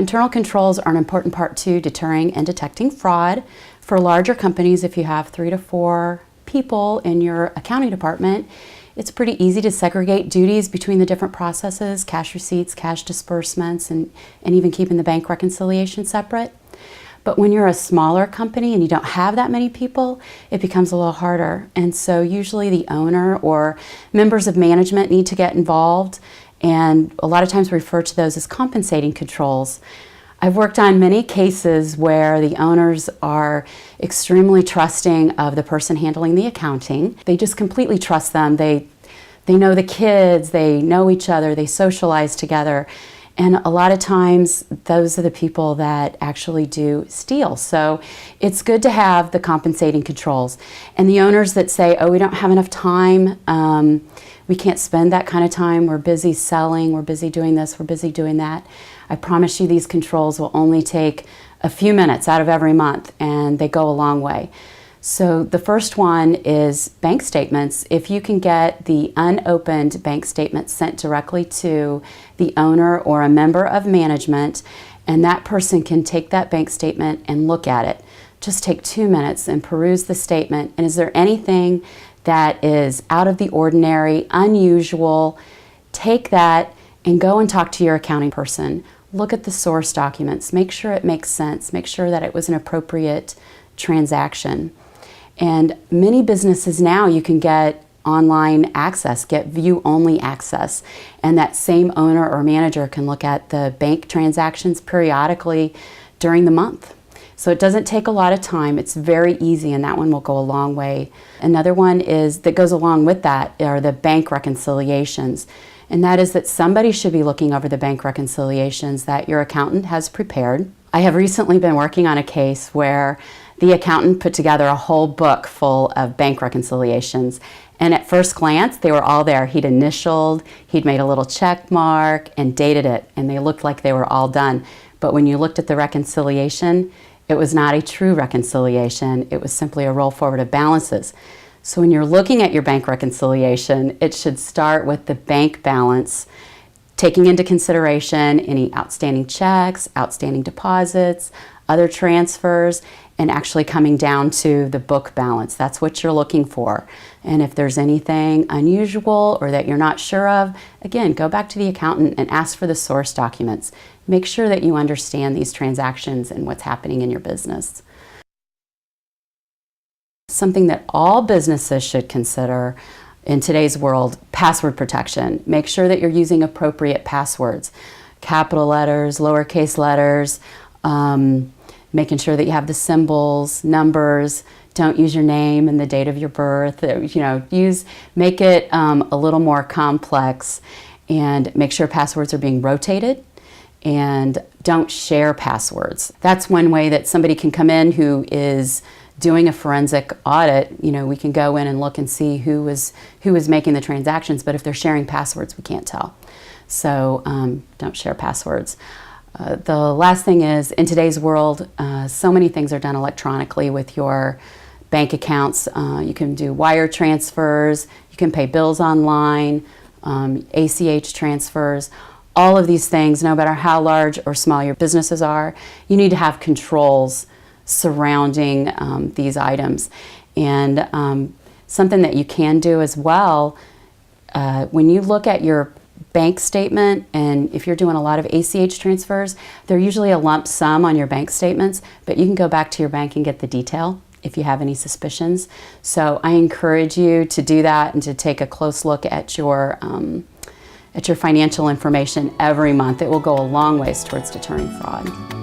internal controls are an important part to deterring and detecting fraud. For larger companies, if you have 3 to 4 people in your accounting department, it's pretty easy to segregate duties between the different processes, cash receipts, cash disbursements, and even keeping the bank reconciliation separate. But when you're a smaller company and you don't have that many people, it becomes a little harder. And so usually the owner or members of management need to get involved, and a lot of times we refer to those as compensating controls. I've worked on many cases where the owners are extremely trusting of the person handling the accounting. They just completely trust them. They know the kids, they know each other, they socialize together. And a lot of times, those are the people that actually do steal. So it's good to have the compensating controls. And the owners that say, oh, we don't have enough time, we can't spend that kind of time, we're busy selling, we're busy doing this, we're busy doing that. I promise you these controls will only take a few minutes out of every month, and they go a long way. So the first one is bank statements. If you can get the unopened bank statement sent directly to the owner or a member of management, and that person can take that bank statement and look at it. Just take 2 minutes and peruse the statement. And is there anything that is out of the ordinary, unusual? Take that and go and talk to your accounting person. Look at the source documents. Make sure it makes sense. Make sure that it was an appropriate transaction. And many businesses now, you can get online access, get view-only access, and that same owner or manager can look at the bank transactions periodically during the month. So it doesn't take a lot of time. It's very easy, and that one will go a long way. Another one that goes along with that are the bank reconciliations. And that is that somebody should be looking over the bank reconciliations that your accountant has prepared. I have recently been working on a case where the accountant put together a whole book full of bank reconciliations. And at first glance, they were all there. He'd initialed, he'd made a little check mark and dated it, and they looked like they were all done. But when you looked at the reconciliation, it was not a true reconciliation. It was simply a roll forward of balances. So when you're looking at your bank reconciliation, it should start with the bank balance, taking into consideration any outstanding checks, outstanding deposits, other transfers, and actually coming down to the book balance. That's what you're looking for. And if there's anything unusual or that you're not sure of, again, go back to the accountant and ask for the source documents. Make sure that you understand these transactions and what's happening in your business. Something that all businesses should consider in today's world, password protection. Make sure that you're using appropriate passwords. Capital letters, lowercase letters, making sure that you have the symbols, numbers. Don't use your name and the date of your birth. Make it a little more complex, and make sure passwords are being rotated, and don't share passwords. That's one way that somebody can come in who is doing a forensic audit. We can go in and look and see who is making the transactions, but if they're sharing passwords, we can't tell. So don't share passwords. The last thing is, in today's world, so many things are done electronically with your bank accounts. You can do wire transfers, you can pay bills online, ACH transfers. All of these things, no matter how large or small your businesses are, you need to have controls surrounding these items. And something that you can do as well, when you look at your bank statement, and if you're doing a lot of ACH transfers, they're usually a lump sum on your bank statements, but you can go back to your bank and get the detail if you have any suspicions. So I encourage you to do that and to take a close look at your financial information every month. It will go a long ways towards deterring fraud.